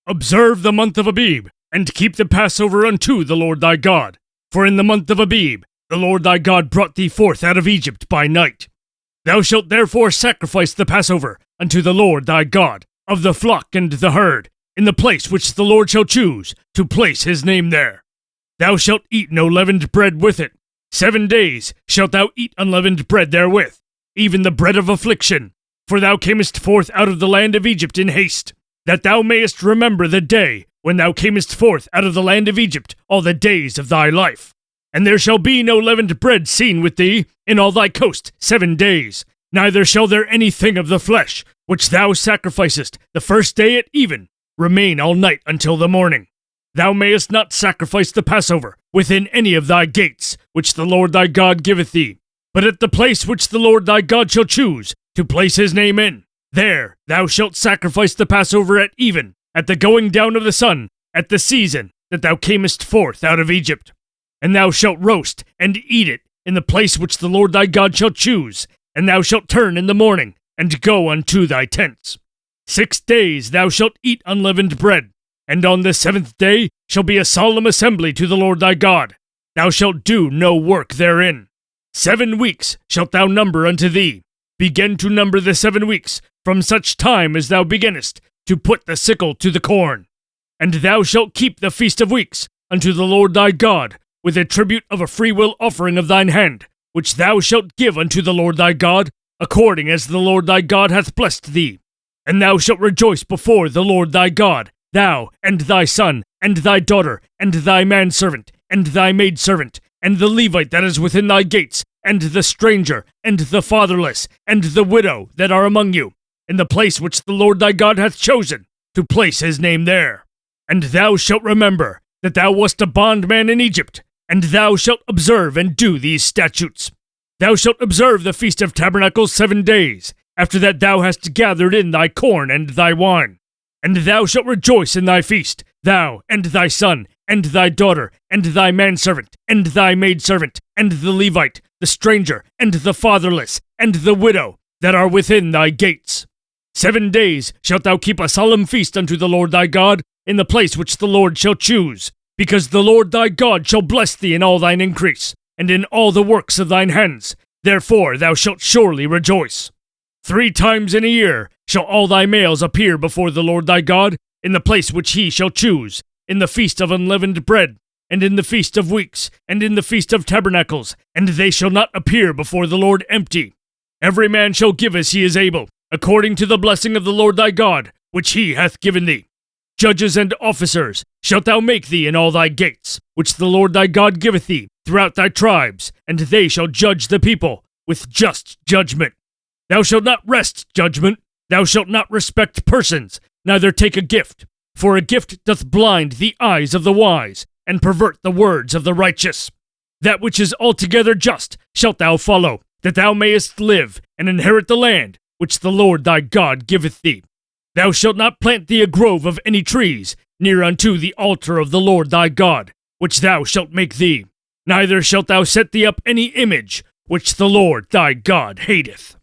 Observe the month of Abib, and keep the Passover unto the Lord thy God. For in the month of Abib, the Lord thy God brought thee forth out of Egypt by night. Thou shalt therefore sacrifice the Passover unto the Lord thy God, of the flock and the herd, in the place which the Lord shall choose, to place his name there. Thou shalt eat no leavened bread with it. 7 days shalt thou eat unleavened bread therewith, even the bread of affliction. For thou camest forth out of the land of Egypt in haste, that thou mayest remember the day when thou camest forth out of the land of Egypt all the days of thy life. And there shall be no leavened bread seen with thee in all thy coast 7 days, neither shall there anything of the flesh, which thou sacrificest the first day at even, remain all night until the morning. Thou mayest not sacrifice the Passover within any of thy gates, which the Lord thy God giveth thee, but at the place which the Lord thy God shall choose to place his name in. There thou shalt sacrifice the Passover at even, at the going down of the sun, at the season that thou camest forth out of Egypt. And thou shalt roast and eat it in the place which the Lord thy God shall choose, and thou shalt turn in the morning, and go unto thy tents. 6 days thou shalt eat unleavened bread, and on the 7th day shall be a solemn assembly to the Lord thy God. Thou shalt do no work therein. 7 weeks shalt thou number unto thee. Begin to number the 7 weeks, from such time as thou beginnest to put the sickle to the corn. And thou shalt keep the feast of weeks unto the Lord thy God, with a tribute of a freewill offering of thine hand, which thou shalt give unto the Lord thy God, according as the Lord thy God hath blessed thee. And thou shalt rejoice before the Lord thy God, thou, and thy son, and thy daughter, and thy manservant, and thy maidservant, and the Levite that is within thy gates, and the stranger, and the fatherless, and the widow that are among you, in the place which the Lord thy God hath chosen, to place his name there. And thou shalt remember that thou wast a bondman in Egypt, and thou shalt observe and do these statutes. Thou shalt observe the Feast of Tabernacles 7 days, after that thou hast gathered in thy corn and thy wine. And thou shalt rejoice in thy feast, thou, and thy son, and thy daughter, and thy manservant, and thy maidservant, and the Levite, the stranger, and the fatherless, and the widow, that are within thy gates. 7 days shalt thou keep a solemn feast unto the Lord thy God, in the place which the Lord shall choose, because the Lord thy God shall bless thee in all thine increase, and in all the works of thine hands. Therefore thou shalt surely rejoice. 3 times in a year shall all thy males appear before the Lord thy God, in the place which he shall choose, in the feast of unleavened bread, and in the feast of weeks, and in the feast of tabernacles, and they shall not appear before the Lord empty. Every man shall give as he is able, according to the blessing of the Lord thy God, which he hath given thee. Judges and officers shalt thou make thee in all thy gates, which the Lord thy God giveth thee throughout thy tribes, and they shall judge the people with just judgment. Thou shalt not wrest judgment, thou shalt not respect persons, neither take a gift, for a gift doth blind the eyes of the wise, and pervert the words of the righteous. That which is altogether just shalt thou follow, that thou mayest live, and inherit the land which the Lord thy God giveth thee. Thou shalt not plant thee a grove of any trees, near unto the altar of the Lord thy God, which thou shalt make thee, neither shalt thou set thee up any image, which the Lord thy God hateth.